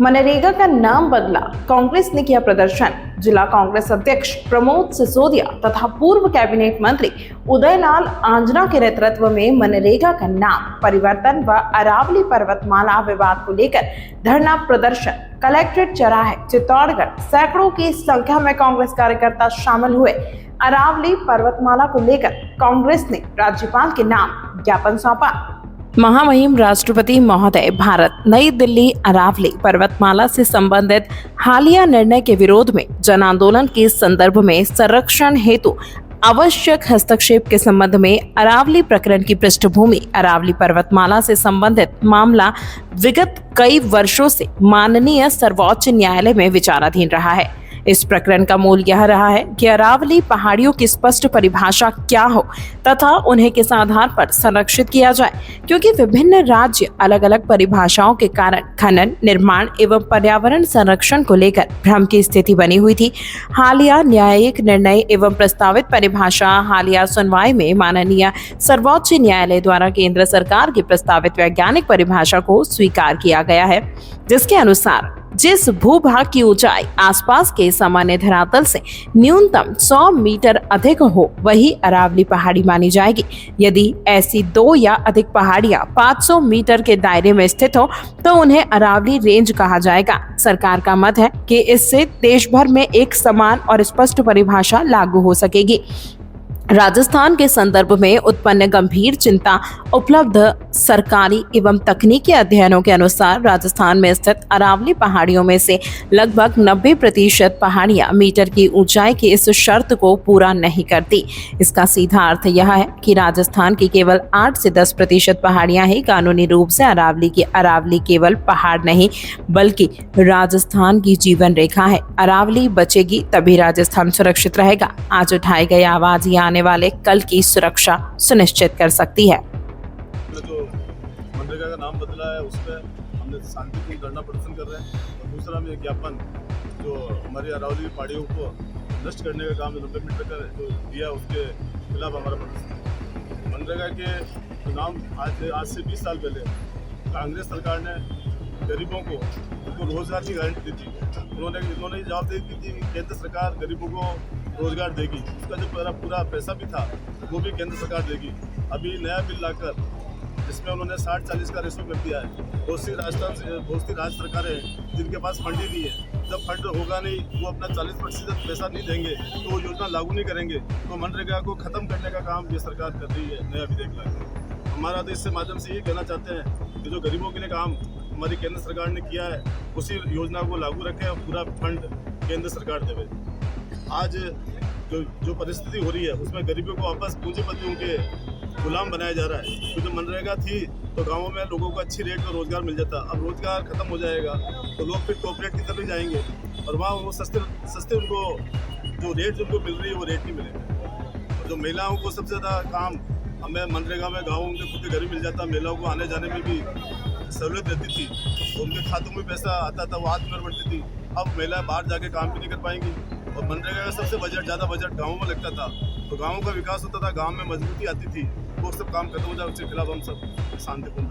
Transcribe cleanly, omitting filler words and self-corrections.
मनरेगा का नाम बदला, कांग्रेस ने किया प्रदर्शन। जिला कांग्रेस अध्यक्ष प्रमोद सिसोदिया तथा पूर्व कैबिनेट मंत्री उदयलाल आंजना के नेतृत्व में मनरेगा का नाम परिवर्तन व अरावली पर्वतमाला विवाद को लेकर धरना प्रदर्शन कलेक्ट्रेट चौराहे चित्तौड़गढ़। सैकड़ों की संख्या में कांग्रेस कार्यकर्ता शामिल हुए। अरावली पर्वतमाला को लेकर कांग्रेस ने राज्यपाल के नाम ज्ञापन सौंपा। महामहिम राष्ट्रपति महोदय, भारत नई दिल्ली अरावली पर्वतमाला से संबंधित हालिया निर्णय के विरोध में जन आंदोलन के संदर्भ में संरक्षण हेतु आवश्यक हस्तक्षेप के संबंध में अरावली प्रकरण की पृष्ठभूमि अरावली पर्वतमाला से संबंधित मामला विगत कई वर्षों से माननीय सर्वोच्च न्यायालय में विचाराधीन रहा है। इस प्रकरण का मूल यह रहा है कि अरावली पहाड़ियों की स्पष्ट परिभाषा क्या हो तथा उन्हें किस आधार पर संरक्षित किया जाए, क्योंकि विभिन्न राज्य अलग अलग परिभाषाओं के कारण खनन, निर्माण एवं पर्यावरण संरक्षण को लेकर भ्रम की स्थिति बनी हुई थी। हालिया न्यायिक निर्णय एवं प्रस्तावित परिभाषा हालिया सुनवाई में माननीय सर्वोच्च न्यायालय द्वारा केंद्र सरकार की प्रस्तावित वैज्ञानिक परिभाषा को स्वीकार किया गया है, जिसके अनुसार जिस भूभाग की ऊंचाई आसपास के सामान्य धरातल से न्यूनतम 100 मीटर अधिक हो वही अरावली पहाड़ी मानी जाएगी। यदि ऐसी 2 या अधिक पहाड़ियां 500 मीटर के दायरे में स्थित हो तो उन्हें अरावली रेंज कहा जाएगा। सरकार का मत है कि इससे देश भर में एक समान और स्पष्ट परिभाषा लागू हो सकेगी। राजस्थान के संदर्भ में उत्पन्न गंभीर चिंता उपलब्ध सरकारी एवं तकनीकी अध्ययनों के अनुसार राजस्थान में स्थित अरावली पहाड़ियों में से लगभग 90% पहाड़ियां मीटर की ऊंचाई की इस शर्त को पूरा नहीं करती। इसका सीधा अर्थ यह है कि राजस्थान की केवल 8 से 10% पहाड़ियां ही कानूनी रूप से अरावली केवल पहाड़ नहीं बल्कि राजस्थान की जीवन रेखा है। अरावली बचेगी तभी राजस्थान सुरक्षित रहेगा। आज उठाई गई आवाज ही आने वाले कल की सुरक्षा सुनिश्चित कर सकती है। जो मनरेगा का नाम बदला है उस पर हमने शांतिपूर्ण धरना प्रदर्शन कर रहे हैं, और दूसरा में ज्ञापन जो हमारी अरावली पहाड़ियों को नष्ट करने का काम 90 मीटर का जो दिया उसके खिलाफ हमारा प्रदर्शन। मनरेगा के नाम आज से 20 साल पहले कांग्रेस सरकार ने गरीबों को उनको रोजगार की गारंटी दी थी। इन्होंने जवाबदेही दी थी केंद्र सरकार गरीबों को रोजगार देगी, उसका जो पूरा पैसा भी था वो भी केंद्र सरकार देगी। अभी नया बिल लाकर जिसमें उन्होंने 60-40 का रेशो कर दिया है। बहुत सी राज्य सरकारें हैं जिनके पास फंड ही नहीं है। जब फंड होगा नहीं, वो अपना 40% पैसा नहीं देंगे तो वो योजना लागू नहीं करेंगे। तो मनरेगा को खत्म करने का काम ये सरकार कर रही है नया विधेयक लाकर। हमारा तो इससे माध्यम से ये कहना चाहते हैं कि जो गरीबों के लिए काम हमारी केंद्र सरकार ने किया है उसी योजना को लागू रखें और पूरा फंड केंद्र सरकार देवे। आज जो परिस्थिति हो रही है उसमें गरीबों को वापस पूंजीपतियों के गुलाम बनाया जा रहा है। तो जो मनरेगा थी तो गांवों में लोगों को अच्छी रेट पर रोजगार मिल जाता। अब रोजगार खत्म हो जाएगा तो लोग फिर कॉर्पोरेट की तरफ जाएंगे और वहाँ वो सस्ते उनको जो रेट उनको मिल रही है वो रेट नहीं मिलेगा। और जो महिलाओं को सबसे ज़्यादा काम हमें मनरेगा में गाँवों के खुद के घर मिल जाता। महिलाओं को आने जाने में भी सहूलियत रहती थी, तो उनके खातों में पैसा आता था, वो आत्मनिर्भर बनती थी। अब महिलाएं बाहर जाके काम भी नहीं कर पाएंगी। और मनरेगा का सबसे ज़्यादा बजट गाँवों में लगता था, तो गाँवों का विकास होता था, गाँव में मजबूती आती थी। वो सब काम खत्म हो जाए, उसके खिलाफ हम सब शांतिपूर्ण